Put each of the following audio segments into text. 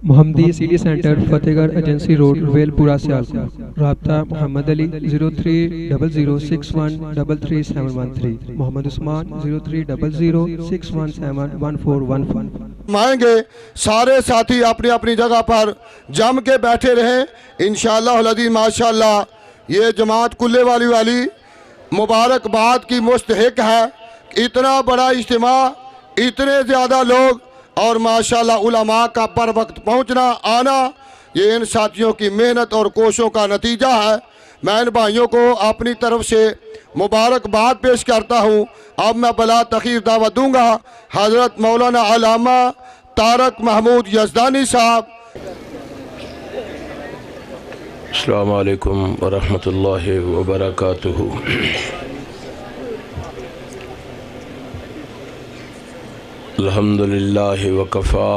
محمدی city centre فتح گڑھ agency road royal پورہ سیالکوٹ۔ رابطہ محمد علی 030061337113، محمد عثمان 030061711415۔ آئیں گے سارے ساتھی اپنی اپنی جگہ پر جم کے بیٹھے رہیں انشاءاللہ العزیز۔ ماشاءاللہ یہ جماعت کلے والی مبارکباد کی مستحق ہے۔ اتنا بڑا اجتماع، اتنے زیادہ لوگ، اور ماشاءاللہ علماء کا پر وقت پہنچنا آنا، یہ ان ساتھیوں کی محنت اور کوششوں کا نتیجہ ہے۔ میں ان بھائیوں کو اپنی طرف سے مبارکباد پیش کرتا ہوں۔ اب میں بلا تاخیر دعوت دوں گا حضرت مولانا علامہ طارق محمود یزدانی صاحب۔ السلام علیکم ورحمۃ اللہ وبرکاتہ۔ الحمدللہ وکفا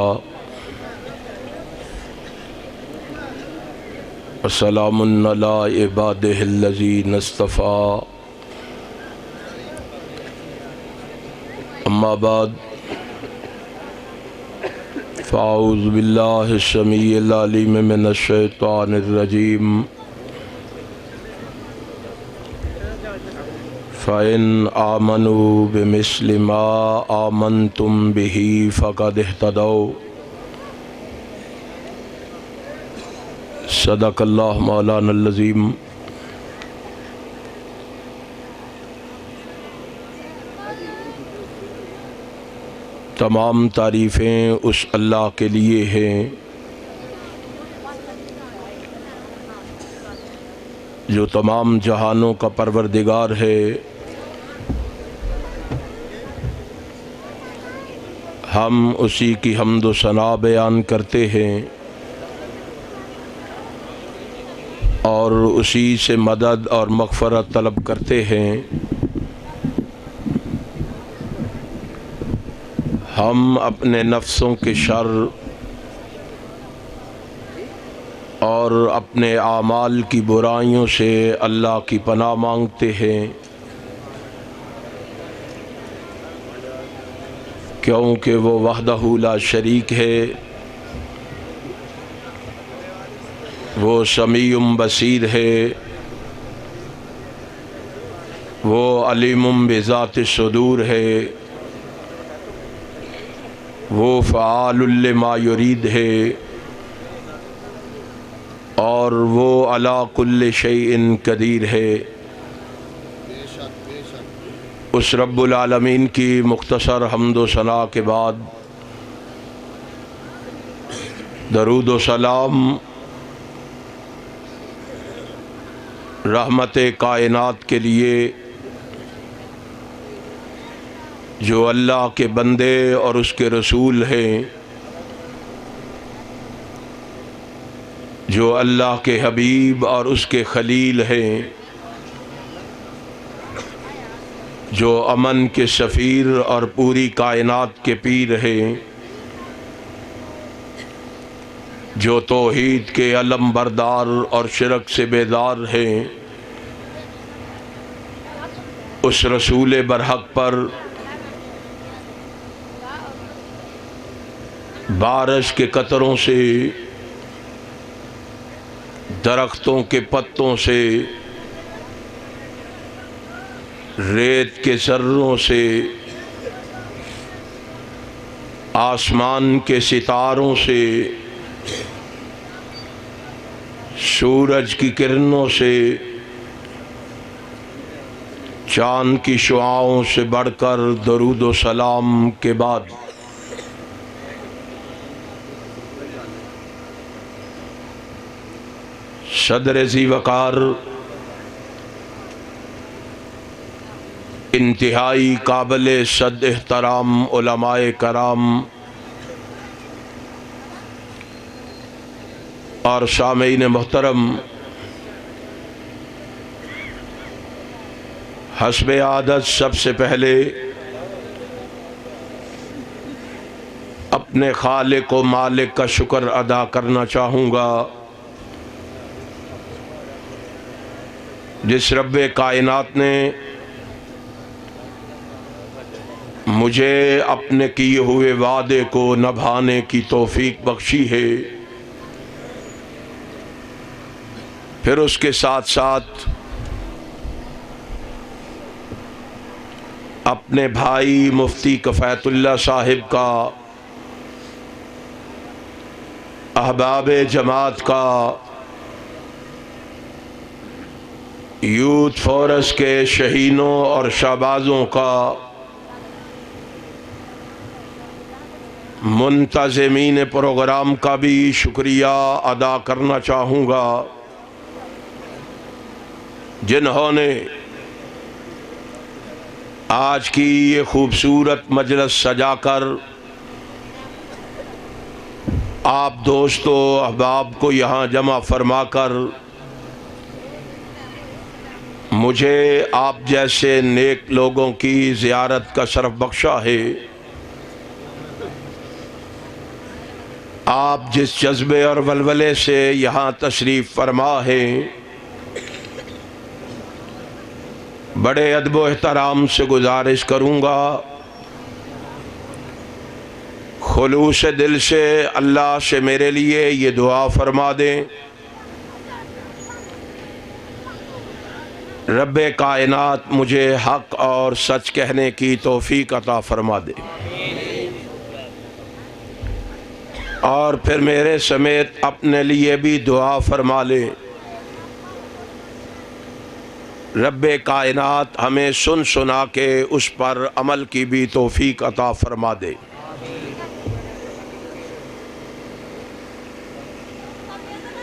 وسلام علی عبادہ الذین اصطفیٰ، اما بعد فاعوذ باللہ السمیع العلیم من الشیطان الرجیم۔ فَإِنْ آمَنُوا بِمِثْلِ مَا آمَنْتُمْ بِهِ فَقَدِ اهْتَدَوْا۔ صدق اللہ مولانا العظیم۔ تمام تعریفیں اس اللہ کے لیے ہیں جو تمام جہانوں کا پروردگار ہے۔ ہم اسی کی حمد و ثنا بیان کرتے ہیں اور اسی سے مدد اور مغفرت طلب کرتے ہیں۔ ہم اپنے نفسوں کے شر اور اپنے اعمال کی برائیوں سے اللہ کی پناہ مانگتے ہیں، کیونکہ وہ وحدہ لا شریک ہے، وہ سمیع بصیر ہے، وہ علیم بذات الصدور ہے، وہ فعال لما یرید ہے، اور وہ علی کل شیء قدیر ہے۔ اس رب العالمین کی مختصر حمد و ثنا کے بعد درود و سلام رحمت کائنات کے لیے جو اللہ کے بندے اور اس کے رسول ہیں، جو اللہ کے حبیب اور اس کے خلیل ہیں، جو امن کے سفیر اور پوری کائنات کے پیر ہیں، جو توحید کے علم بردار اور شرک سے بیدار ہیں، اس رسول برحق پر بارش کے قطروں سے، درختوں کے پتوں سے، ریت کے ذروں سے، آسمان کے ستاروں سے، سورج کی کرنوں سے، چاند کی شعاؤں سے بڑھ کر درود و سلام کے بعد صدر ذی وقار، انتہائی قابل صد احترام علماء کرام اور سامعین محترم، حسب عادت سب سے پہلے اپنے خالق و مالک کا شکر ادا کرنا چاہوں گا، جس رب کائنات نے مجھے اپنے کیے ہوئے وعدے کو نبھانے کی توفیق بخشی ہے۔ پھر اس کے ساتھ ساتھ اپنے بھائی مفتی کفایت اللہ صاحب کا، احباب جماعت کا، یوتھ فورس کے شہینوں اور شہبازوں کا، منتظمین پروگرام کا بھی شکریہ ادا کرنا چاہوں گا، جنہوں نے آج کی یہ خوبصورت مجلس سجا کر آپ دوستو احباب کو یہاں جمع فرما کر مجھے آپ جیسے نیک لوگوں کی زیارت کا شرف بخشا ہے۔ آپ جس جذبے اور ولولے سے یہاں تشریف فرما ہے، بڑے ادب و احترام سے گزارش کروں گا، خلوص دل سے اللہ سے میرے لیے یہ دعا فرما دیں، رب کائنات مجھے حق اور سچ کہنے کی توفیق عطا فرما دے، اور پھر میرے سمیت اپنے لیے بھی دعا فرما لے، رب کائنات ہمیں سن سنا کے اس پر عمل کی بھی توفیق عطا فرما دے۔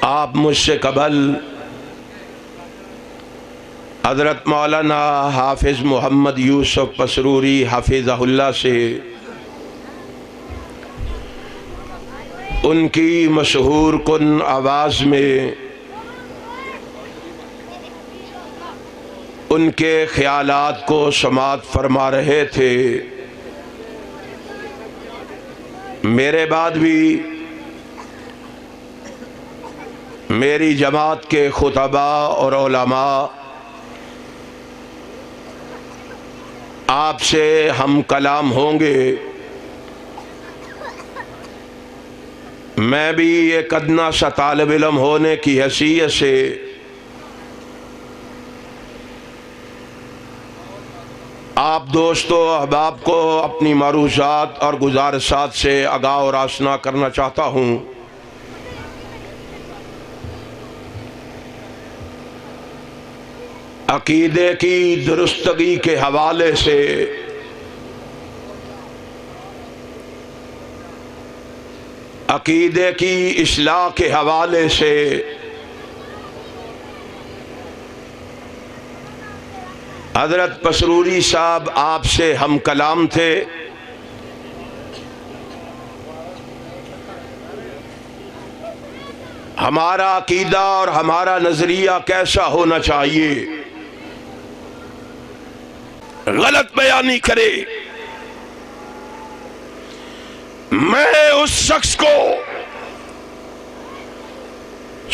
آپ مجھ سے قبل حضرت مولانا حافظ محمد یوسف پسروری حفظہ اللہ سے ان کی مشہور کن آواز میں ان کے خیالات کو سماعت فرما رہے تھے، میرے بعد بھی میری جماعت کے خطباء اور علماء آپ سے ہم کلام ہوں گے۔ میں بھی ایک ادنا سا طالب علم ہونے کی حیثیت سے آپ دوستو احباب کو اپنی معروضات اور گزارشات سے آگاہ اور آشنا کرنا چاہتا ہوں۔ عقیدے کی درستگی کے حوالے سے عقیدے کی اصلاح کے حوالے سے حضرت پسروری صاحب آپ سے ہم کلام تھے۔ ہمارا عقیدہ اور ہمارا نظریہ کیسا ہونا چاہیے، غلط بیانی کرے، میں اس شخص کو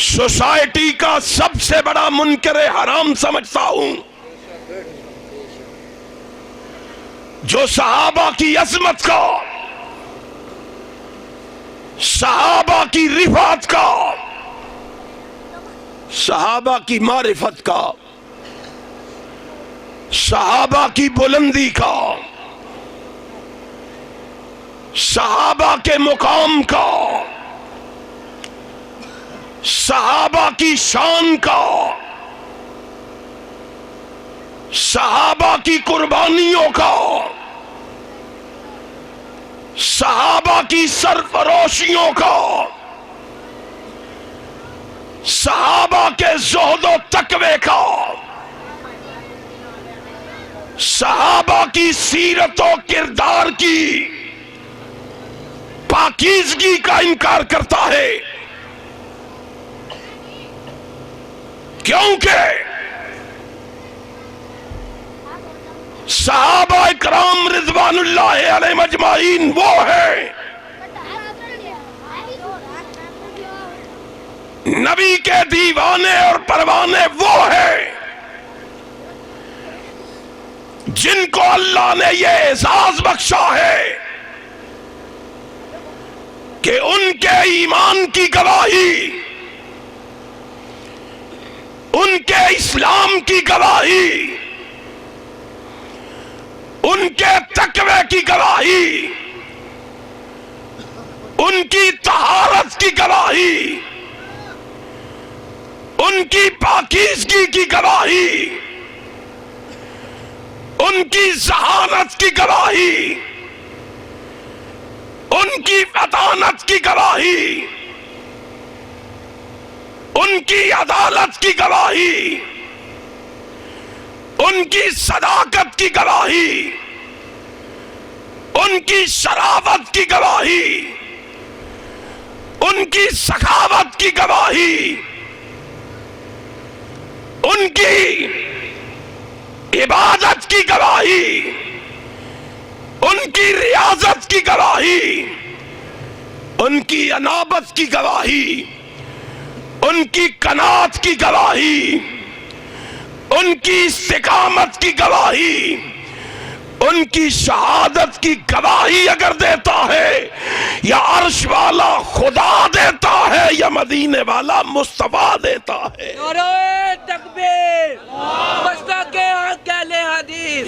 سوسائٹی کا سب سے بڑا منکر حرام سمجھتا ہوں، جو صحابہ کی عظمت کا، صحابہ کی رفعت کا، صحابہ کی معرفت کا، صحابہ کی بلندی کا، صحابہ کے مقام کا، صحابہ کی شان کا، صحابہ کی قربانیوں کا، صحابہ کی سرفروشیوں کا، صحابہ کے زہد و تقوی کا، صحابہ کی سیرت و کردار کی پاکیزگی کا انکار کرتا ہے، کیونکہ صحابہ اکرام رضوان اللہ علیہ مجمعین وہ ہیں نبی کے دیوانے اور پروانے، وہ ہیں جن کو اللہ نے یہ اعزاز بخشا ہے کہ ان کے ایمان کی گواہی ان کے اسلام کی گواہی، ان کے تقوی کی گواہی، ان کی طہارت کی گواہی، ان کی پاکیزگی کی گواہی، ان کی ذہانت کی گواہی، ان کی فطانت کی گواہی، ان کی عدالت کی گواہی، ان کی صداقت کی گواہی، ان کی شرافت کی گواہی، ان کی سخاوت کی گواہی، ان کی عبادت کی گواہی، ان کی ریاضت کی گواہی، ان کی انابت کی گواہی، ان کی قناعت کی گواہی، ان کی استقامت کی گواہی، ان کی شہادت کی گواہی اگر دیتا ہے یا عرش والا خدا دیتا ہے یا مدینے والا مصطفیٰ دیتا ہے۔ نعرہ تکبیر، مسلک اہل حدیث،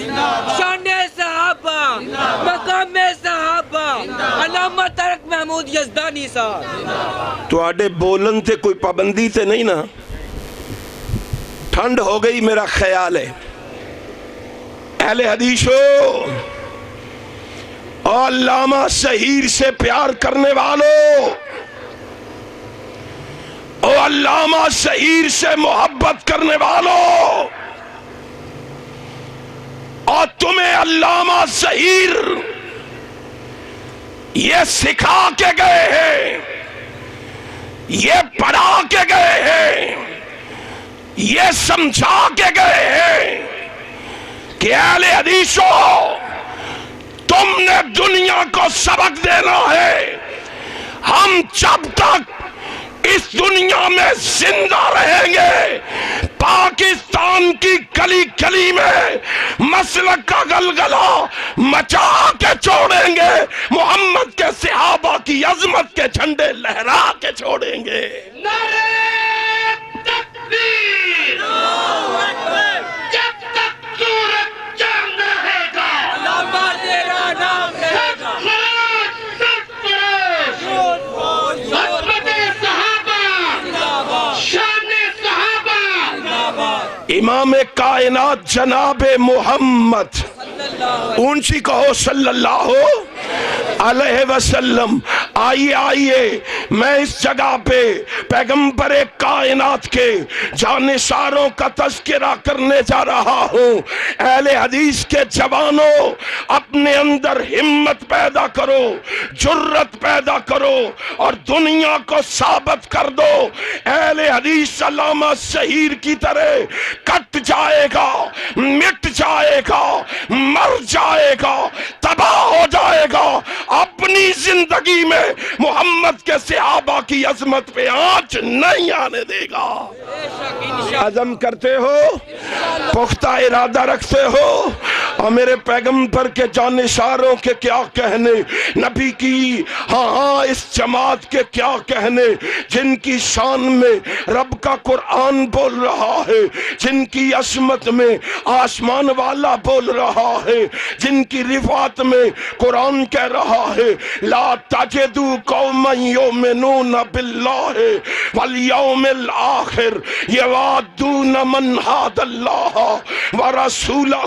شان صحابہ، مقام صحابہ، علامہ طارق محمود یزدانی صاحب۔ تو آڈے بولن تے کوئی پابندی تے نہیں نا؟ ٹھنڈ ہو گئی میرا خیال ہے۔ اہل حدیثو اور علامہ شہیر سے پیار کرنے والوں، اور علامہ شہیر سے محبت کرنے والوں، اور تمہیں علامہ شہیر یہ سکھا کے گئے ہیں، یہ پڑھا کے گئے ہیں، یہ سمجھا کے گئے ہیں کہ اہل حدیثو تم نے دنیا کو سبق دینا ہے۔ ہم جب تک اس دنیا میں زندہ رہیں گے پاکستان کی گلی گلی میں مسلک کا گلگلہ مچا کے چھوڑیں گے، محمد کے صحابہ کی عظمت کے جھنڈے لہرا کے چھوڑیں گے۔ نعرہ تکبیر، جب تک سورج چاند رہے گا، علامہ تیرا نام رہے گا۔ عظمت صحابہ، شان صحابہ، امام کائنات جناب محمد، اونچی کہو صلی اللہ علیہ وسلم۔ آئیے آئیے، میں اس جگہ پہ پیغمبر کائنات کے جانثاروں کا تذکرہ کرنے جا رہا ہوں۔ اہل حدیث کے جوانوں، اپنے اندر ہمت پیدا کرو، جرت پیدا کرو اور دنیا کو ثابت کر دو اہل حدیث علامہ شہیر کی طرح کٹ جائے گا، مٹ جائے گا، مر جائے گا، تباہ ہو جائے گا، اپنی زندگی میں محمد کے صحابہ کی عظمت پہ آنچ نہیں آنے دے گا۔ عزم کرتے ہو، پختہ ارادہ رکھتے ہو، اور میرے پیغمبر کے جانشاروں کے کیا کہنے، نبی کی ہاں اس جماعت کے کیا کہنے، جن کی شان میں رب کا قرآن بول رہا ہے، جن کی عظمت میں آسمان والا بول رہا ہے، جن کی رفعت میں قرآن کہہ رہا ہے لا تجدوا قوما یؤمنون باللہ والیوم الآخر یوادون من حاد اللہ ورسولہ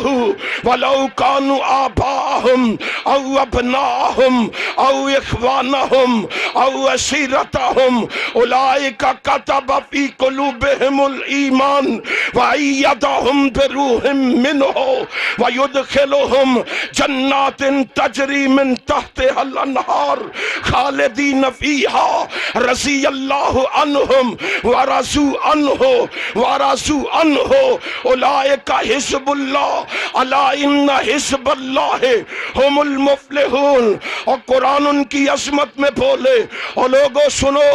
ولو کانوا آباءہم او ابناءہم او اخوانہم او عشیرتہم اولئک کتب فی قلوبہم الایمان وایدہم بروح منہ ویدخلہم جنات تجری من تحتها الانہار خالدین فیہا رضی اللہ عنہم ورضوا عنہ اولئک حزب اللہ الا ان حزب اللہ هم المفلحون، اور قرآن ان کی عظمت میں بولے، اور لوگوں سنو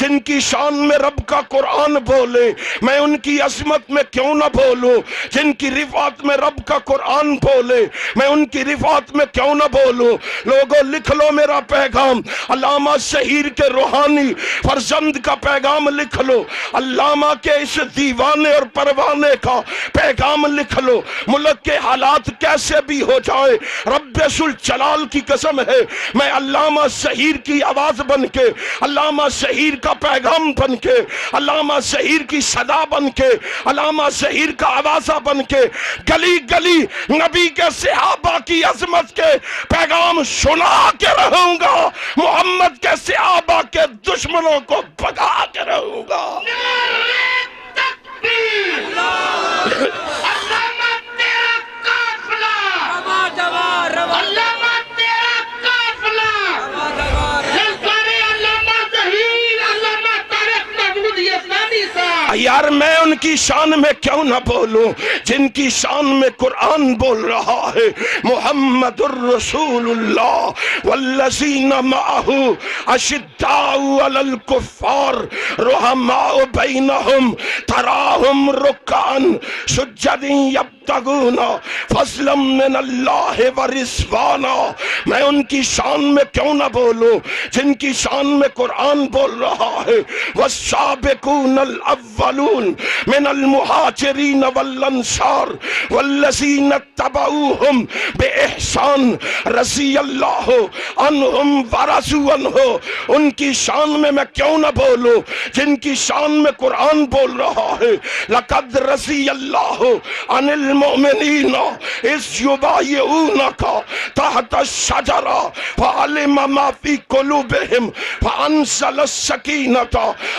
جن کی شان میں رب کا قرآن بولے، میں ان کی عظمت میں کیوں نہ بولوں؟ جن کی رفعت میں رب کا قرآن بولے، میں ان کی رفعت میں کیوں نہ بولوں؟ لوگوں لکھ لو میرا پیغام، علامہ شہیر کے روحانی فرزند کا پیغام لکھ لو، علامہ کے اس دیوانے اور پروانے کا پیغام لکھ لو۔ ملک کے حالات کیسے بھی ہو جائے، رب ذوالجلال کی قسم ہے، میں علامہ شہیر کی آواز بن کے، علامہ شہیر کا پیغام بن کے، علامہ شہیر کی صدا بن کے، علامہ شہیر کا آوازہ بن کے گلی گلی نبی کے صحابہ کی عظمت کے پیغام سنا کے رہوں گا، محمد کے صحابہ کے دشمنوں کو بھگا کے رہوں گا۔ علامہ تیرا قافلہ، علامہ تیرا قافلہ، جلسارے علامہ ظہیر، علامہ طارق محمود یزدانی صاحب۔ یار میں ان کی شان میں کیوں نہ بولوں جن کی شان میں قرآن بول رہا ہے، محمد الرسول اللہ والذین معہ اشداء علی الکفار رحماء بینہم تراہم رکعا سجدا یبتغون فضلا من اللہ ورضوانا۔ میں ان کی شان میں کیوں نہ بولوں جن کی شان میں قرآن بول رہا ہے، والسابقون الاولون من المہاجرین والانصار والذین اتبعوہم باحسان رضی اللہ عنہم ورضوا عنہ۔ ان کی شان میں کیوں نہ بولوں جن کی شان میں قرآن بول رہا ہے، لقد رضی اللہ عن المؤمنین اذ یبایعونک تحت الشجرہ فعلم ما فی قلوبہم فانزل السکینۃ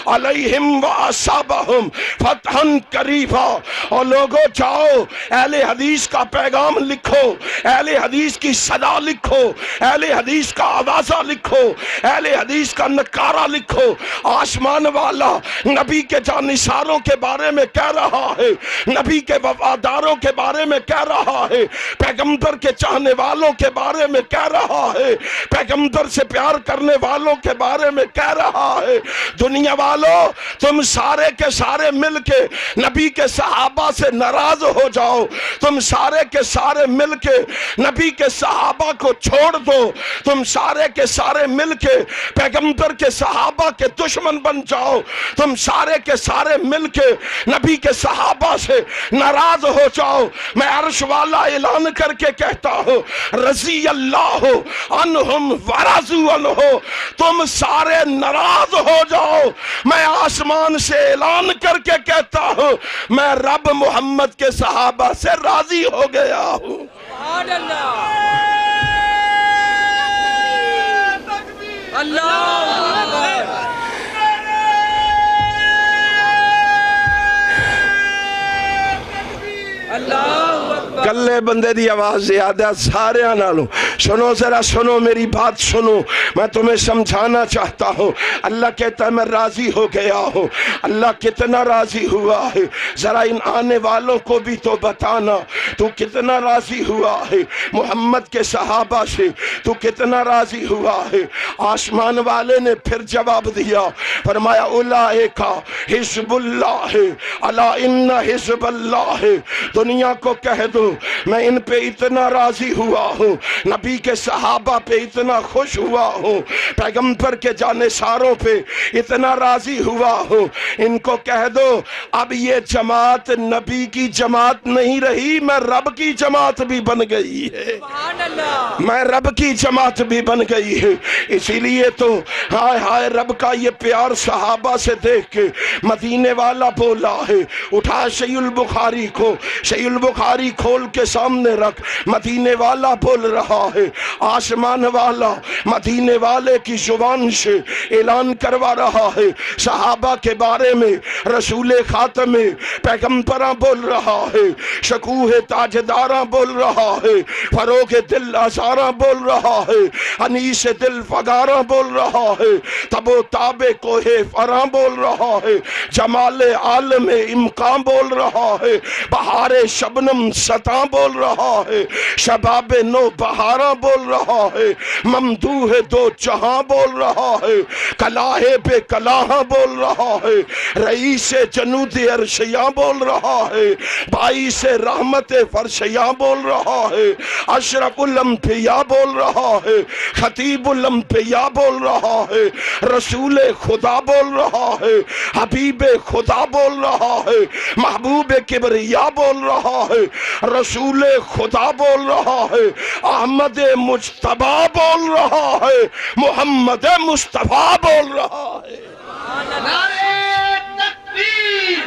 علیہم واصابہم فتحا قریبا۔ اور لوگوں جاؤ اہل حدیث کا پیغام لکھو، اہل حدیث کی صدا لکھو، اہل حدیث کا آوازہ لکھو، اہل حدیث کا نکارہ لکھو۔ آسمان والا نبی کے جانثاروں کے بارے میں کہہ رہا ہے، نبی کے وفاداروں کے بارے میں کہہ رہا ہے، پیغمبر کے چاہنے والوں کے بارے میں کہہ رہا ہے، پیغمبر سے پیار کرنے والوں کے بارے میں کہہ رہا ہے۔ دنیا والوں تم سارے کے سارے مل کے نبی کے صحابہ سے ناراض ہو جاؤ، تم سارے کے سارے مل کے نبی کے صحابہ کو چھوڑ دو، تم سارے کے سارے مل کے پیغمبر کے صحابہ کے دشمن بن جاؤ، تم سارے کے سارے مل کے نبی کے صحابہ سے ناراض ہو جاؤ، میں عرش والا اعلان کر کے کہتا ہوں رضی اللہ عنہم ورضوا عنہ، تم سارے ناراض ہو جاؤ، میں آسمان سے اعلان کر کے کہتا ہوں میں رب محمد کے صحابہ سے راضی ہو گیا ہوں۔ سبحان اللہ، اللہ اکبر۔ کلے بندے دی آواز زیادہ سارے نالوں سنو، ذرا سنو میری بات سنو، میں تمہیں سمجھانا چاہتا ہوں۔ اللہ کہتا ہے میں راضی ہو گیا ہوں۔ اللہ کتنا راضی ہوا ہے، ذرا ان آنے والوں کو بھی تو بتانا تو کتنا راضی ہوا ہے، محمد کے صحابہ سے تو کتنا راضی ہوا ہے۔ آسمان والے نے پھر جواب دیا، فرمایا اولئک حزب اللہ الا ان حزب اللہ۔ دنیا کو کہہ دو میں ان پہ اتنا راضی ہوا ہوں، نبی کے صحابہ پہ اتنا خوش ہوا ہوں، پیغمبر کے جانثاروں پہ اتنا راضی ہوا ہوں، ان کو کہہ دو اب یہ جماعت نبی کی جماعت نہیں رہی، میں رب کی جماعت بھی بن گئی ہے، سبحان اللہ، میں رب کی جماعت بھی بن گئی ہے۔ اسی لیے تو ہائے ہائے رب کا یہ پیار صحابہ سے دیکھ کے مدینے والا بولا ہے، اٹھا صحیح البخاری کو، صحیح البخاری کھول کے سامنے رکھ، مدینے والا بول رہا ہے، آسمان والا مدینے والے کی زبان سے اعلان کروا رہا ہے، صحابہ کے بارے بارے میں رسول خاتم پیغمبراں بول رہا ہے، شکوہ تاجداراں بول رہا ہے، فروغ دل آزاراں بول رہا ہے، انیس دل فگاراں بول رہا ہے، تب و تاب کوہ فراں بول رہا ہے، جمال عالم امکان بول رہا ہے، بہار شبنم ستاں بول رہا ہے، شباب نو بہاراں بول رہا ہے، ممدوح دو جہاں بول رہا ہے، کلاہ بے کلاہاں بول رہا ہے، رئیس جنود عرشیاں بول رہا ہے، باعث رحمت فرشیاں بول رہا ہے، اشرف الانبیاء بول رہا ہے، خطیب الانبیاء بول رہا ہے، رسول خدا بول رہا ہے، حبیب خدا بول رہا ہے، محبوب کبریا بول رہا ہے، رسول خدا بول رہا ہے، احمد مجتبیٰ بول رہا ہے، محمد مصطفیٰ بول رہا ہے۔ نعرہ تکبیر،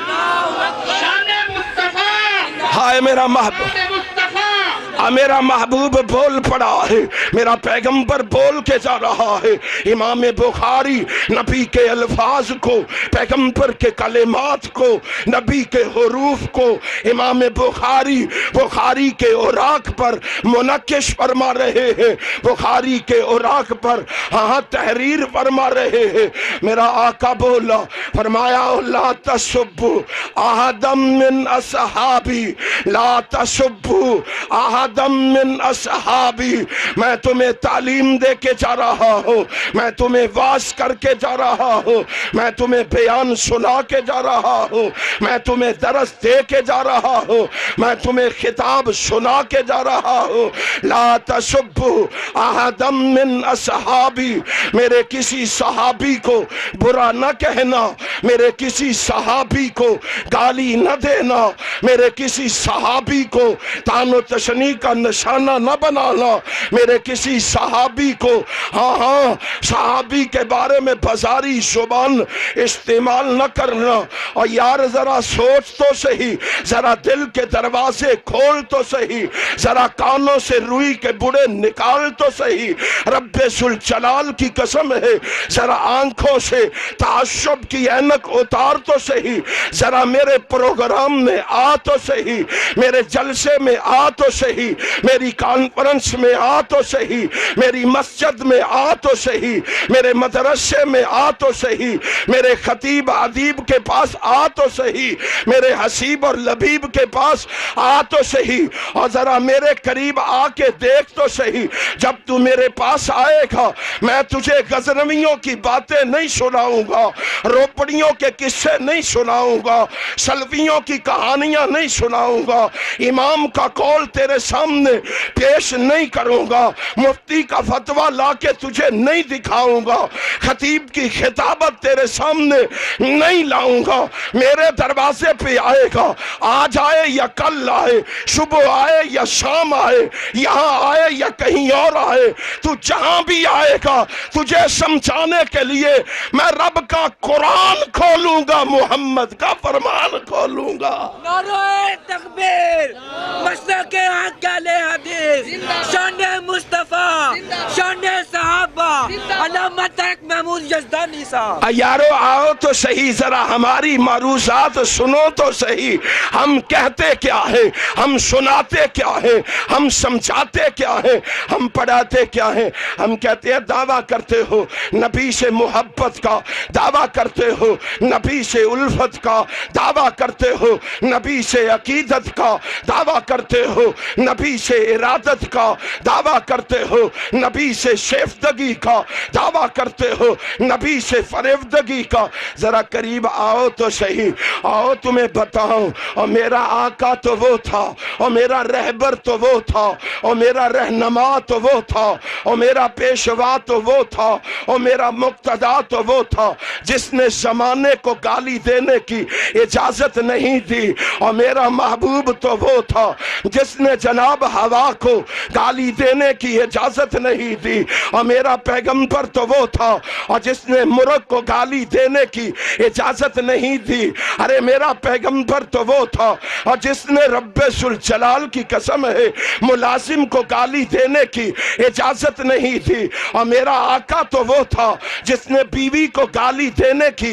شان مصطفیٰ، ہائے میرا محبوب، شان مصطفیٰ، میرا محبوب بول پڑا ہے، میرا پیغمبر بول کے جا رہا ہے۔ امام بخاری نبی کے الفاظ کو، پیغمبر کے کلمات کو، نبی کے حروف کو امام بخاری کے اوراق پر منقش فرما رہے ہیں، بخاری کے اوراق پر ہاں تحریر فرما رہے ہیں۔ میرا آقا بولا، فرمایا لا تسبوا احدا من اصحابی، لا تسبوا احدا من اصحابی۔ میں تمہیں تعلیم دے کے جا رہا ہوں، میں تمہیں واعظ کر کے جا رہا ہوں، میں تمہیں بیان سنا کے جا رہا ہوں، میں تمہیں درس دے کے جا رہا ہوں، میں تمہیں خطاب سنا کے جا رہا ہوں۔ لا تسبوا احدا من اصحابی، میرے کسی صحابی کو برا نہ کہنا، میرے کسی صحابی کو گالی نہ دینا، میرے کسی صحابی کو تان و تشنی کا نشانہ نہ بنانا، میرے کسی صحابی کو ہاں صحابی کے بارے میں بازاری زبان استعمال نہ کرنا۔ اور یار ذرا سوچ تو صحیح، ذرا دل کے دروازے کھول تو صحیح، ذرا کانوں سے روئی کے بڑے نکال تو صحیح۔ رب ذوالجلال کی قسم ہے، ذرا آنکھوں سے تعجب کی اینک اتار تو صحیح، ذرا میرے پروگرام میں آ تو صحیح، میرے جلسے میں آ تو صحیح، میری کانفرنس میں آ تو صحیح، میری مسجد میں آ تو صحیح، میرے مدرسے میں آ تو صحیح، میرے خطیب ادیب کے پاس آ تو صحیح، میرے حسیب اور لبیب کے پاس آ تو صحیح، اور ذرا میرے قریب آ کے دیکھ تو صحیح۔ جب تو میرے پاس آئے گا میں تجھے غزنویوں کی باتیں نہیں سناؤں گا، روپڑیوں کے قصے نہیں سناؤں گا، سلفیوں کی کہانیاں نہیں سناؤں گا، امام کا قول تیرے سامنے پیش نہیں کروں گا، مفتی کا فتویٰ لا کے تجھے نہیں دکھاؤں گا، خطیب کی خطابت تیرے سامنے نہیں لاؤں گا۔ میرے دروازے پہ آئے گا، آج آئے یا کل آئے، صبح آئے یا شام آئے، یہاں آئے یا کہیں اور آئے، تو جہاں بھی آئے گا تجھے سمجھانے کے لیے میں رب کا قرآن کھولوں گا، محمد کا فرمان کھولوں گا۔ نعرہ تکبیر، مسلک اہل حدیث، شان مصطفیٰ، شان صحابہ، علامہ طارق محمود یزدانی صاحب۔ یارو آؤ تو صحیح، ذرا ہماری معروضات سنو تو صحیح، ہم کہتے کیا ہے، ہم سناتے کیا ہے، ہم سمجھاتے کیا ہے، ہم پڑھاتے کیا ہے۔ ہم کہتے ہیں دعویٰ کرتے ہو نبی سے محبت کا، دعویٰ کرتے ہو نبی سے الفت کا، دعویٰ کرتے ہو نبی سے عقیدت کا، دعویٰ کرتے ہو نبی سے ارادت کا، دعویٰ کرتے ہو نبی سے شیفتگی کا، دعویٰ کرتے ہو نبی سے فریفتگی کا۔ ذرا قریب آؤ تو صحیح، آؤ تمہیں بتاؤں، اور میرا آقا تو وہ تھا، اور میرا رہبر تو وہ تھا، اور میرا رہنما تو وہ تھا، اور میرا پیشوا تو وہ تھا، اور میرا مقتدا تو وہ تھا جس نے زمانے کو گالی دینے کی اجازت نہیں دی، اور میرا محبوب تو وہ تھا جس نے جناب ہوا کو گالی دینے کی اجازت نہیں دی، اور میرا پیغمبر تو وہ تھا اور جس نے مرغ کو گالی دینے کی اجازت نہیں دی۔ ارے میرا پیغمبر تو وہ تھا اور جس نے رب ذوالجلال کی قسم ہے ملازم کو گالی دینے کی اجازت نہیں دی، اور میرا آقا تو وہ تھا جس نے بیوی کو گالی دینے کی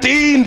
3,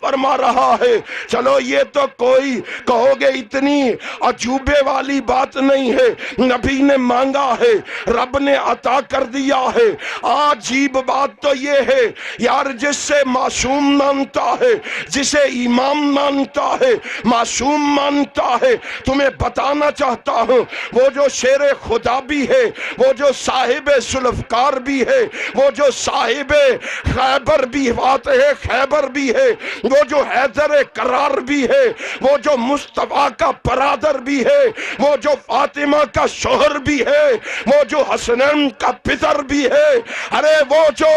فرما رہا ہے۔ چلو یہ تو کوئی کہو گے اتنی عجوبے والی بات نہیں ہے، نبی نے مانگا ہے، رب نے عطا کر دیا ہے۔ عجیب بات تو یہ ہے یار، جس سے معصوم مانتا ہے، جسے امام مانتا ہے، معصوم مانتا ہے، تمہیں بتانا چاہتا ہوں وہ جو شیر خدا بھی ہے، وہ جو صاحب سلفکار بھی ہے، وہ جو صاحب خیبر بھی فاتح خیبر بھی ہے، وہ جو حیدر کرار بھی ہے، وہ جو مصطفیٰ کا برادر بھی ہے، وہ جو فاطمہ کا شوہر بھی ہے، وہ جو حسنین کا پدر بھی ہے، ارے وہ جو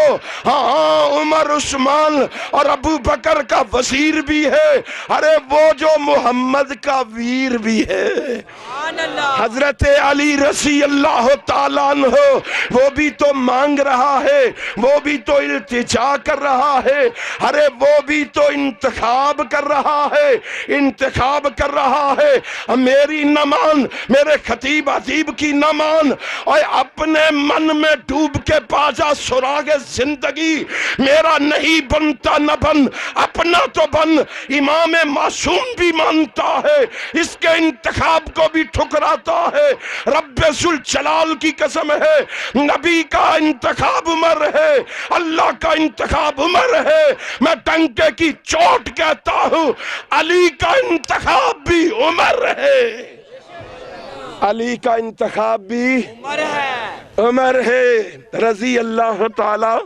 عمر عثمان اور ابو بکر کا وزیر بھی ہے، ارے وہ جو محمد کا ویر بھی ہے، حضرت علی رضی اللہ تعالیٰ عنہ، وہ بھی تو مانگ رہا ہے، وہ بھی تو التجا کر رہا ہے، ارے وہ بھی تو انتخاب کر رہا ہے، انتخاب کر رہا ہے۔ میری نہ مان، میرے خطیب عظیب کی نہ مان، اور اپنے من میں ڈوب کے پاجا سراغ زندگی، میرا نہیں بنتا نہ بن، اپنا تو بن۔ امام معصوم بھی مانتا ہے، اس کے انتخاب کو بھی ٹھکراتا ہے۔ رب ذوالجلال کی قسم ہے، نبی کا انتخاب عمر ہے، اللہ کا انتخاب عمر ہے۔ میں ڈنکے کی چوٹ کہتا ہوں، علی کا انتخاب بھی عمر ہے، علی کا انتخاب بھی عمر ہے رضی اللہ تعالی۔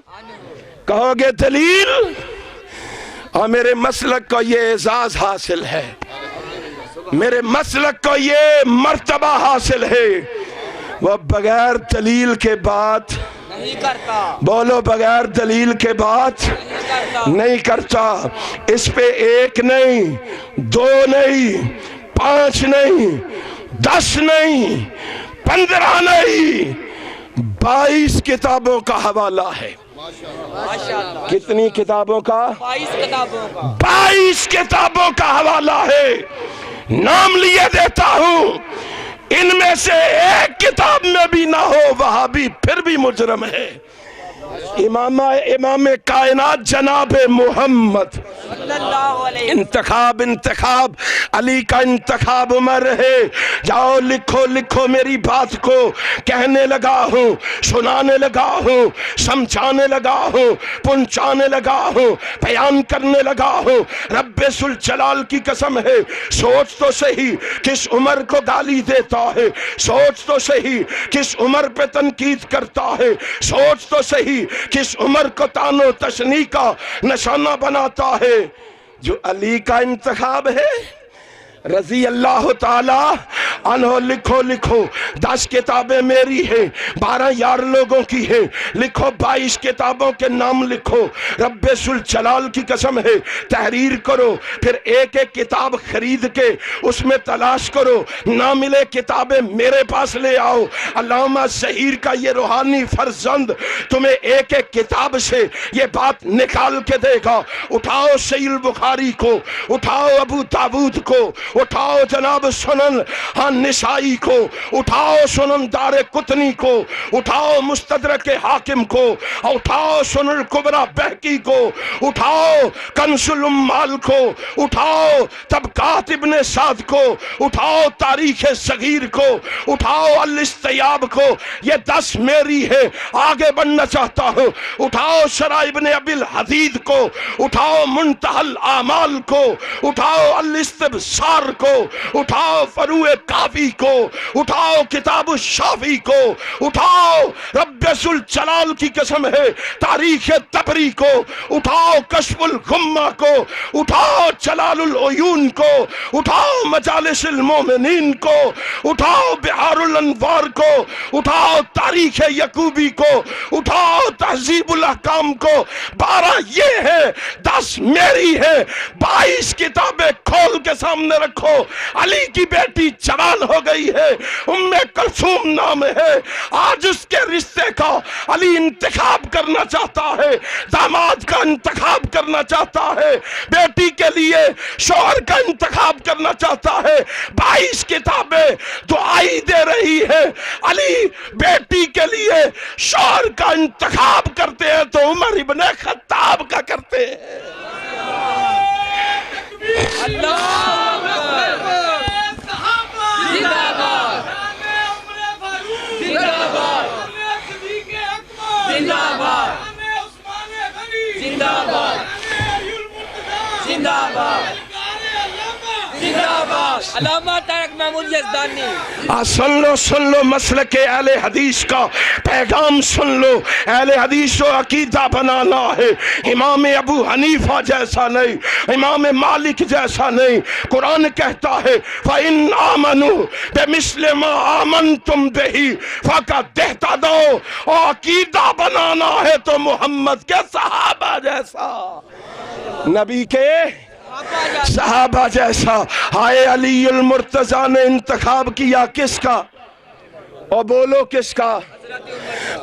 کہو گے دلیل؟ اور میرے مسلک کو یہ اعزاز حاصل ہے، میرے مسلک کو یہ مرتبہ حاصل ہے، وہ بغیر دلیل کے بات نہیں کرتا، بولو بغیر دلیل کے بات نہیں کرتا۔ اس پہ 1 نہیں، 2 نہیں، 5 نہیں، 10 نہیں، 15 نہیں، 22 کتابوں کا حوالہ ہے۔ کتنی کتابوں کا؟ 22 کتابوں کا حوالہ ہے۔ نام لیے دیتا ہوں، ان میں سے ایک کتاب میں بھی نہ ہو وہابی پھر بھی مجرم ہے۔ امام کائنات جناب محمد، انتخاب علی کا انتخاب عمر ہے۔ جاؤ لکھو لکھو، میری بات کو کہنے لگا ہوں، سنانے لگا ہوں، سمجھانے لگا ہوں، پہنچانے لگا ہوں، بیان کرنے لگا ہوں۔ رب ذوالجلال کی قسم ہے، سوچ تو صحیح کس عمر کو گالی دیتا ہے، سوچ تو صحیح کس عمر پہ تنقید کرتا ہے، سوچ تو صحیح کس عمر کو تانو تشنیع کا نشانہ بناتا ہے۔ جو علی کا انتخاب ہے رضی اللہ تعالی عنہ، لکھو لکھو، 10 کتابیں میری ہیں، 12 یار لوگوں کی ہیں، لکھو 22 کتابوں کے نام لکھو۔ رب ذوالجلال کی قسم ہے، تحریر کرو، پھر ایک ایک کتاب خرید کے اس میں تلاش کرو، نہ ملے کتابیں میرے پاس لے آؤ۔ علامہ ظہیر کا یہ روحانی فرزند تمہیں ایک ایک کتاب سے یہ بات نکال کے دے گا۔ اٹھاؤ صحیح البخاری کو، اٹھاؤ ابو داود کو، اٹھاؤ جناب سنن نسائی کو، اٹھاؤ سنن دار قطنی کو، اٹھاؤ مستدرک حاکم کو، اٹھاؤ سنن کبرى بہقی کو، اٹھاؤ کنز الامال کو، اٹھاؤ طبقات ابن سعد کو، اٹھاؤ تاریخ صغیر کو، اٹھاؤ الاستیاب کو۔ یہ 10 میری ہے، آگے بڑھنا چاہتا ہوں۔ اٹھاؤ شرح ابن ابی الحدید کو، اٹھاؤ منتہی الاعمال کو، اٹھاؤ الاستبصار کو، اٹھاؤ فروع کافی کو، اٹھاؤ کتاب الشافی کو، اٹھاؤ رب ذوالجلال کی قسم ہے تاریخ طبری کو، اٹھاؤ کشف الغمہ کو، اٹھاؤ جلال العیون کو، اٹھاؤ مجالس المومنین کو، اٹھاؤ بحار الانوار کو، اٹھاؤ تاریخ یعقوبی کو، اٹھاؤ تہذیب الاحکام کو۔ 12 یہ ہے، 10 میری ہے، 22 کتابیں کھول کے سامنے رکھو۔ علی کی بیٹی جوان ہو گئی ہے، ام کلثوم نام ہے، آج اس کے رشتے کا علی انتخاب کرنا چاہتا ہے، داماد کا انتخاب کرنا چاہتا ہے، بیٹی کے لیے شوہر کا انتخاب کرنا چاہتا ہے۔ 22 کتابیں دعائی دے رہی ہے، علی بیٹی کے لیے شوہر کا انتخاب کرتے ہیں تو عمر ابن خطاب کا کرتے ہیں۔ علامہ طارق محمود یزدانی. سن لو مسلک اہل حدیث کا پیغام سن لو. اہل حدیث کو عقیدہ بنانا ہے. امام ابو حنیفہ جیسا نہیں, امام مالک جیسا نہیں. قرآن کہتا ہے فَإِنْ آمَنُوا بِمِثْلِ مَا آمَنْتُمْ بِهِ فَقَدِ اهْتَدَوْا. اور عقیدہ بنانا ہے تو محمد کے صحابہ جیسا, نبی کے صحابہ جیسا. ہائے علی المرتضیٰ نے انتخاب کیا کس کا؟ اور بولو کس کا؟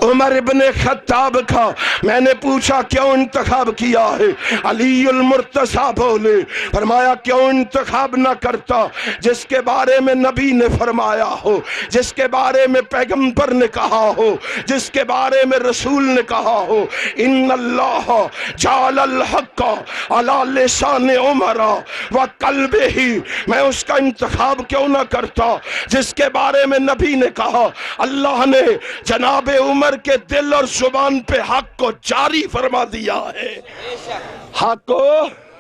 عمر ابن خطاب کا. میں نے پوچھا کیوں انتخاب کیا ہے؟ علی المرتضیٰ بولے. فرمایا کیوں انتخاب نہ کرتا جس کے بارے میں نبی نے فرمایا ہو, جس کے بارے میں پیغمبر نے کہا ہو, جس کے بارے میں رسول نے کہا ہو. ان اللہ جعل الحق علی لسان عمر وقلبہ. میں اس کا انتخاب کیوں نہ کرتا جس کے بارے میں نبی نے کہا. اللہ نے جناب عمر کے دل اور زبان پہ حق کو جاری فرما دیا ہے. حق کو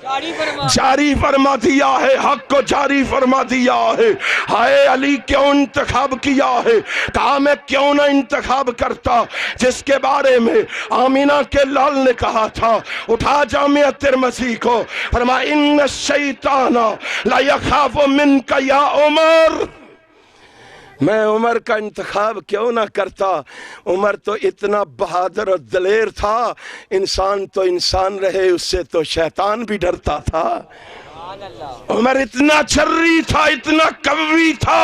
جاری فرما دیا ہے, حق کو جاری فرما دیا ہے. ہائے علی کیوں انتخاب کیا ہے؟ کہا میں کیوں نہ انتخاب کرتا جس کے بارے میں آمینہ کے لال نے کہا تھا. اٹھا جامعہ ترمذی کو, فرمایا ان الشیطان لا یخاف منک یا عمر. میں عمر کا انتخاب کیوں نہ کرتا؟ عمر تو اتنا بہادر اور دلیر تھا, انسان تو انسان رہے اس سے تو شیطان بھی ڈرتا تھا. عمر اتنا شری تھا, اتنا قوی تھا,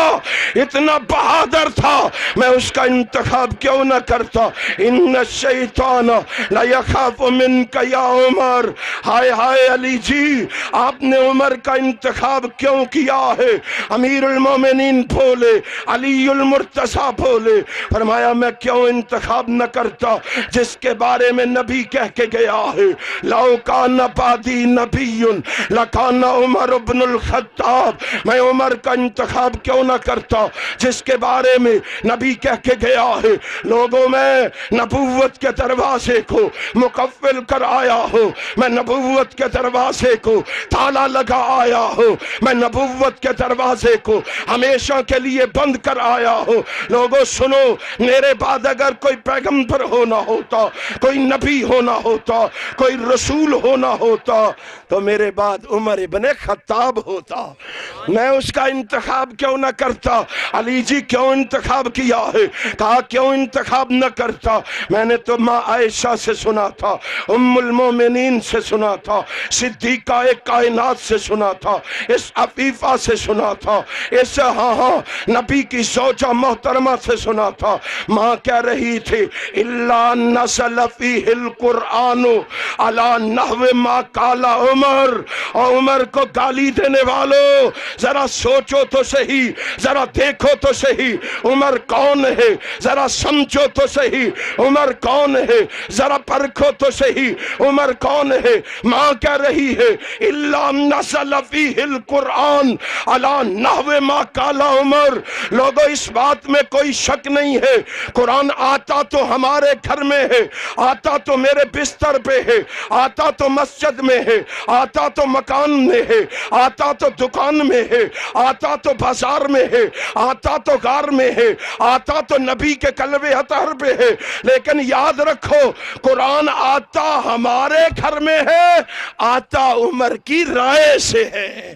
اتنا بہادر تھا. میں اس کا انتخاب کیوں نہ کرتا؟ ان الشیطان لا یخاف منک یا عمر. ہائے ہائے علی جی, آپ نے عمر کا انتخاب کیوں کیا ہے؟ امیر المومنین بولے, علی المرتضیٰ بولے. فرمایا میں کیوں انتخاب نہ کرتا جس کے بارے میں نبی کہہ کے گیا ہے لو کان بعدی نبی لکان عمر بن الخطاب. میں عمر کا انتخاب کیوں نہ کرتا جس کے بارے میں نبی کہہ کے گیا ہے لوگوں میں نبوت کے دروازے کو مقفل کر آیا ہوں, میں نبوت کے دروازے کو تالا لگا آیا ہوں, میں نبوت کے دروازے کو ہمیشہ کے لیے بند کر آیا ہوں. لوگوں سنو, میرے بعد اگر کوئی پیغمبر ہونا ہوتا, کوئی نبی ہونا ہوتا, کوئی رسول ہونا ہوتا تو میرے بعد عمر ابن خطاب ہوتا. میں اس کا انتخاب کیوں نہ کرتا؟ علی جی کیوں انتخاب کیا ہے؟ کہا کیوں انتخاب نہ کرتا؟ میں نے تو ماں عائشہ سے سنا تھا, ام المومنین سے سنا تھا, صدیقہ کائنات سے سنا تھا, اس عفیفہ سے سنا تھا, اس نبی کی زوجہ محترمہ سے سنا تھا. ماں کہہ رہی تھی الا نزل فیہ القرآن علی نحو ما قال عمر. اور عمر کو گالی دینے والوں ذرا سوچو تو صحیح, ذرا دیکھو تو صحیح, عمر کون ہے؟ ذرا سمجھو تو صحیح, عمر کون ہے؟ ذرا پرکھو تو صحیح, عمر کون ہے؟ ماں کہہ رہی ہے الا نزل فیہ القرآن علی نحو ما قال عمر. لوگوں اس بات میں کوئی شک نہیں ہے, قرآن آتا تو ہمارے گھر میں ہے, آتا تو میرے بستر پہ ہے, آتا تو مسجد میں ہے, آتا تو مکان میں ہے, آتا تو دکان میں ہے, آتا تو بازار میں ہے, آتا تو غار میں ہے, آتا تو نبی کے قلب اطہر پہ ہے. لیکن یاد رکھو قرآن آتا ہمارے گھر میں ہے, آتا عمر کی رائے سے ہے.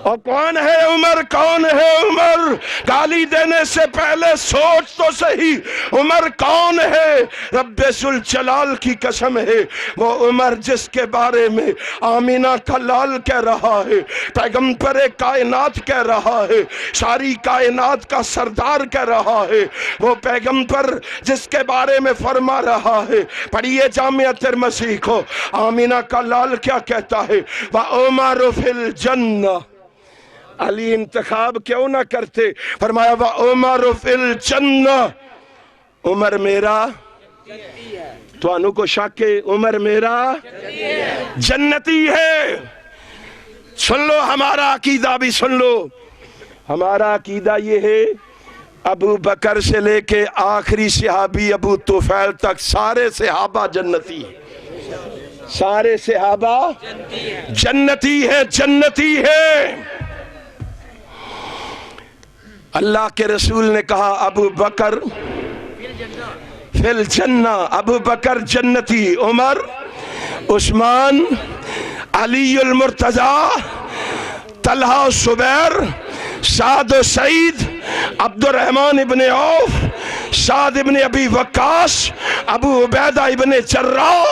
اور کون ہے عمر؟ کون ہے عمر؟ گالی دینے سے پہلے سوچ تو صحیح, عمر کون ہے؟ رب ذوالجلال کی قسم ہے وہ عمر جس کے بارے میں آمینہ کا لال کہہ رہا ہے, پیغمبر کائنات کہہ رہا ہے, ساری کائنات کا سردار کہہ رہا ہے, وہ پیغمبر جس کے بارے میں فرما رہا ہے. پڑھیے جامعہ ترمذی کو, آمینہ کا لال کیا کہتا ہے؟ وَعُمَرُ فِي الْجَنَّةِ. علی انتخاب کیوں نہ کرتے؟ فرمایا وَعُمَرُ فِي الْجَنَّةِ. عمر میرا, تو انو کو شک ہے, عمر میرا جنتی ہے. سن لو ہمارا عقیدہ بھی سن لو. ہمارا عقیدہ یہ ہے ابو بکر سے لے کے آخری صحابی ابو طفیل تک سارے صحابہ جنتی ہیں. سارے صحابہ جنتی ہیں، جنتی ہیں. اللہ کے رسول نے کہا ابو بکر فی الجنہ، ابو بکر جنتی، عمر، عثمان، علی المرتضی، طلحہ و زبیر، سعد و سعید، عبد الرحمن ابن عوف، سعد ابن ابی وقاص، ابو عبیدہ ابن جراح،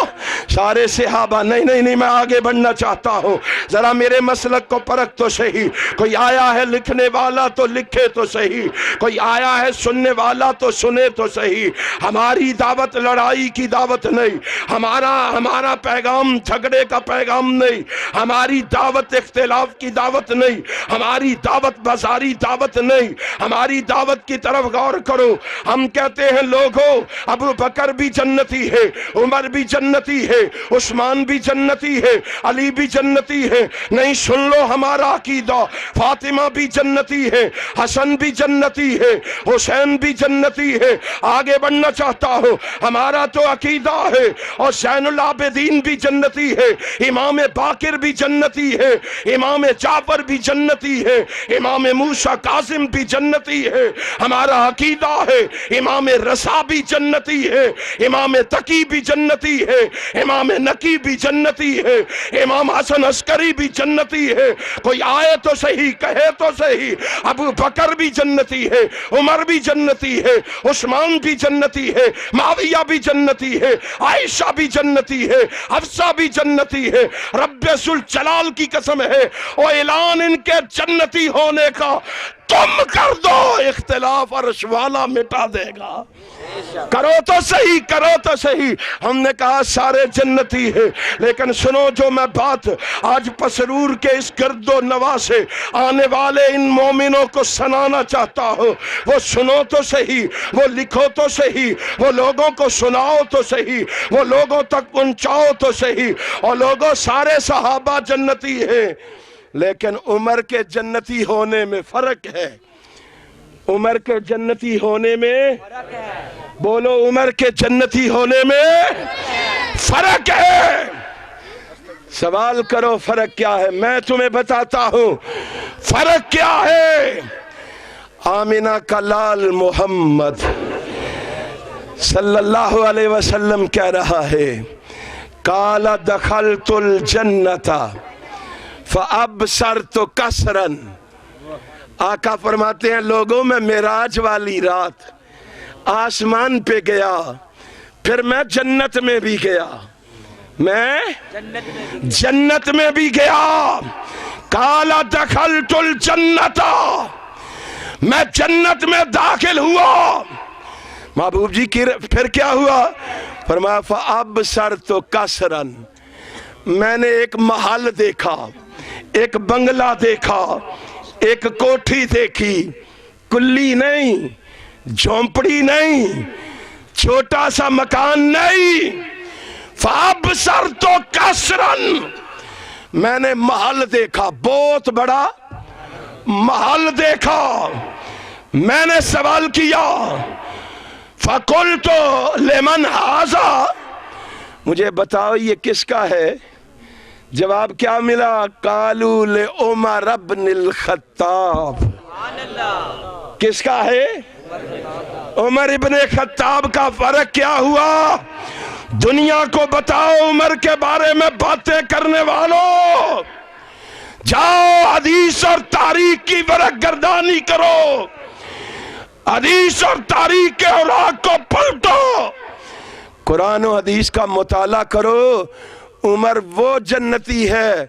سارے صحابہ. نہیں میں آگے بڑھنا چاہتا ہوں، ذرا میرے مسلک کو پرکھ تو صحیح. کوئی آیا ہے لکھنے والا تو لکھے تو صحیح، کوئی آیا ہے سننے والا تو سنے تو صحیح. ہماری دعوت لڑائی کی دعوت نہیں، ہمارا پیغام جھگڑے کا پیغام نہیں، ہماری دعوت اختلاف کی دعوت نہیں، ہماری دعوت بازاری دعوت نہیں. ہماری دعوت کی طرف غور کرو. ہم کہتے ہیں لوگوں ابو بکر بھی جنتی ہے، عمر بھی جنتی ہے، عثمان بھی جنتی ہے، علی بھی جنتی ہے. نہیں، سن لو ہمارا عقیدہ. فاطمہ بھی جنتی ہے، حسن بھی جنتی ہے، حسین بھی جنتی ہے. آگے بڑھنا چاہتا ہوں. ہمارا تو عقیدہ ہے اور زین العابدین بھی جنتی ہے، امام باقر بھی جنتی ہے، امام جعفر بھی جنتی ہے، امام موسیٰ کاظم بھی جنتی ہے. ہمارا عقیدہ ہے امام رضا بھی جنتی ہے، امام تقی بھی جنتی ہے، امام نقی بھی جنتی ہے، امام حسن عسکری بھی جنتی ہے. کوئی آئے تو صحیح، کہے تو صحیح. ابو بکر بھی جنتی ہے، عمر بھی جنتی ہے، عثمان بھی جنتی ہے، معاویہ بھی جنتی ہے، عائشہ بھی جنتی ہے، حفصہ بھی جنتی ہے. رب ذوالجلال کی قسم ہے وہ اعلان ان کے جنتی ہونے کا تم کر دو، اختلاف عرش والا مٹا دے گا. کرو تو صحیح، کرو تو صحیح. ہم نے کہا سارے جنتی ہیں، لیکن سنو جو میں بات آج پسرور کے اس گرد و نواح سے آنے والے ان مومنوں کو سنانا چاہتا ہوں، وہ سنو تو صحیح، وہ لکھو تو صحیح، وہ لوگوں کو سناؤ تو صحیح، وہ لوگوں تک پہنچاؤ تو صحیح. اور لوگوں سارے صحابہ جنتی ہیں، لیکن عمر کے جنتی ہونے میں فرق ہے. عمر کے جنتی ہونے میں، بولو، عمر کے جنتی ہونے میں فرق ہے. سوال کرو فرق کیا ہے؟ میں تمہیں بتاتا ہوں فرق کیا ہے. آمنہ کا لال محمد صلی اللہ علیہ وسلم کہہ رہا ہے قال دخلت الجنت فابصرت کسرا. آقا فرماتے ہیں لوگوں میں معراج والی رات آسمان پہ گیا، پھر میں جنت میں بھی گیا، میں جنت میں بھی گیا. قال دخلت الجنت، میں جنت میں داخل ہوا. محبوب جی پھر کیا ہوا؟ فرمایا فابصرت کسرا، میں نے ایک محل دیکھا، ایک بنگلہ دیکھا، ایک کوٹھی دیکھی، کلی نہیں، جھونپڑی نہیں، چھوٹا سا مکان نہیں. فابصرت کسرا، میں نے محل دیکھا، بہت بڑا محل دیکھا. میں نے سوال کیا فقلت لمن ھذا، مجھے بتاؤ یہ کس کا ہے؟ جواب کیا ملا؟ قالوا لعمر بن الخطاب. کس کا ہے؟ عمر ابن خطاب کا. فرق کیا ہوا؟ دنیا کو بتاؤ عمر کے بارے میں باتیں کرنے والوں، جاؤ حدیث اور تاریخ کی ورق گردانی کرو، حدیث اور تاریخ کے اوراق کو پلٹو، قرآن و حدیث کا مطالعہ کرو. عمر وہ جنتی ہے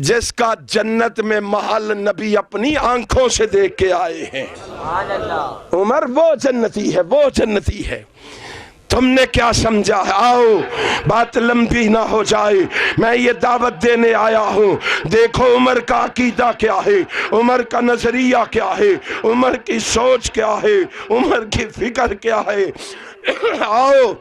جس کا جنت میں محل نبی اپنی آنکھوں سے دیکھ کے آئے ہیں. عمر وہ جنتی ہے، وہ جنتی ہے. تم نے کیا سمجھا ہے؟ آؤ بات لمبی نہ ہو جائے، میں یہ دعوت دینے آیا ہوں. دیکھو عمر کا عقیدہ کیا ہے، عمر کا نظریہ کیا ہے، عمر کی سوچ کیا ہے، عمر کی فکر کیا ہے. آؤ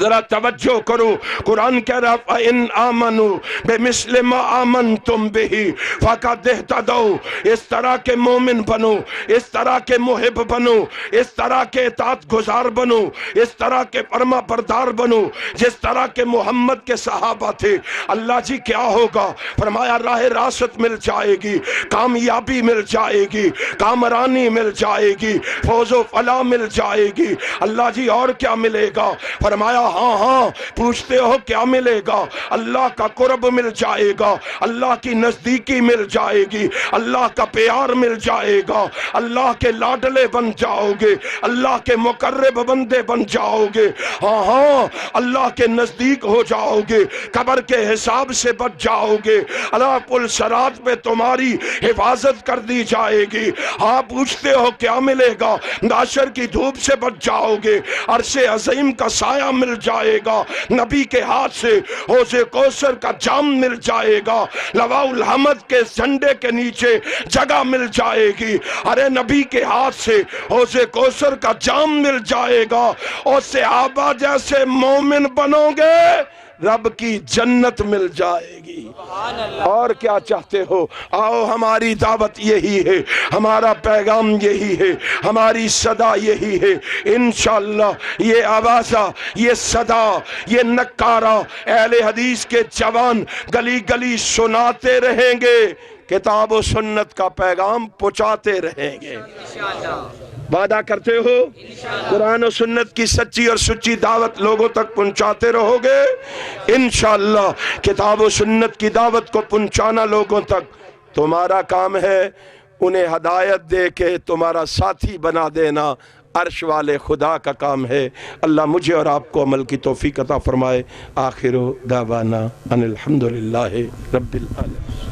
ذرا توجہ کرو، قرآن کہہ رہا فَإِنْ آمَنُوا بِمِثْلِ مَا آمَنْتُمْ بِهِ فَقَدِ اهْتَدَوْا۔ اس طرح کے مومن بنو، اس طرح کے محب بنو، اس طرح کے اطاعت گزار بنو، اس طرح کے فرما بردار بنو جس طرح کے محمد کے صحابہ تھے۔ اللہ جی کیا ہوگا؟ فرمایا راہ راست مل جائے گی، کامیابی مل جائے گی، کامرانی مل جائے گی، فوز و فلاح مل جائے گی۔ اللہ جی اور کیا ملے گا؟ فرمایا ہاں ہاں پوچھتے ہو کیا ملے گا؟ اللہ کا قرب مل جائے گا، اللہ کی نزدیکی مل جائے گی، اللہ کا پیار مل جائے گا، اللہ کے لاڈلے بن جاؤ گے، اللہ کے مقرب بندے بن جاؤ گے، ہاں ہاں اللہ کے نزدیک ہو جاؤ گے، قبر کے حساب سے بچ جاؤ گے، اللہ پل صراط پہ تمہاری حفاظت کر دی جائے گی۔ ہاں پوچھتے ہو کیا ملے گا؟ معاشر کی دھوپ سے بچ جاؤ گے، عرش عظیم کا سایہ مل جائے گا، نبی کے ہاتھ سے حوض کوثر کا جام مل جائے گا، لواء الحمد کے جھنڈے کے نیچے جگہ مل جائے گی، ارے نبی کے ہاتھ سے حوض کوثر کا جام مل جائے گا، اور صحابہ جیسے مومن بنو گے رب کی جنت مل جائے گی۔ اور کیا چاہتے ہو؟ آؤ ہماری دعوت یہی ہے، ہمارا پیغام یہی ہے، ہماری صدا یہی ہے۔ انشاءاللہ یہ آوازہ، یہ صدا، یہ نکارہ اہل حدیث کے جوان گلی گلی سناتے رہیں گے، کتاب و سنت کا پیغام پہنچاتے رہیں گے۔ وعدہ کرتے ہو؟ قرآن و سنت کی سچی اور سچی دعوت لوگوں تک پہنچاتے رہو گے؟ انشاءاللہ کتاب و سنت کی دعوت کو پہنچانا لوگوں تک تمہارا کام ہے، انہیں ہدایت دے کے تمہارا ساتھی بنا دینا عرش والے خدا کا کام ہے۔ اللہ مجھے اور آپ کو عمل کی توفیق عطا فرمائے۔ آخر دعوانا ان الحمدللہ رب العالمین۔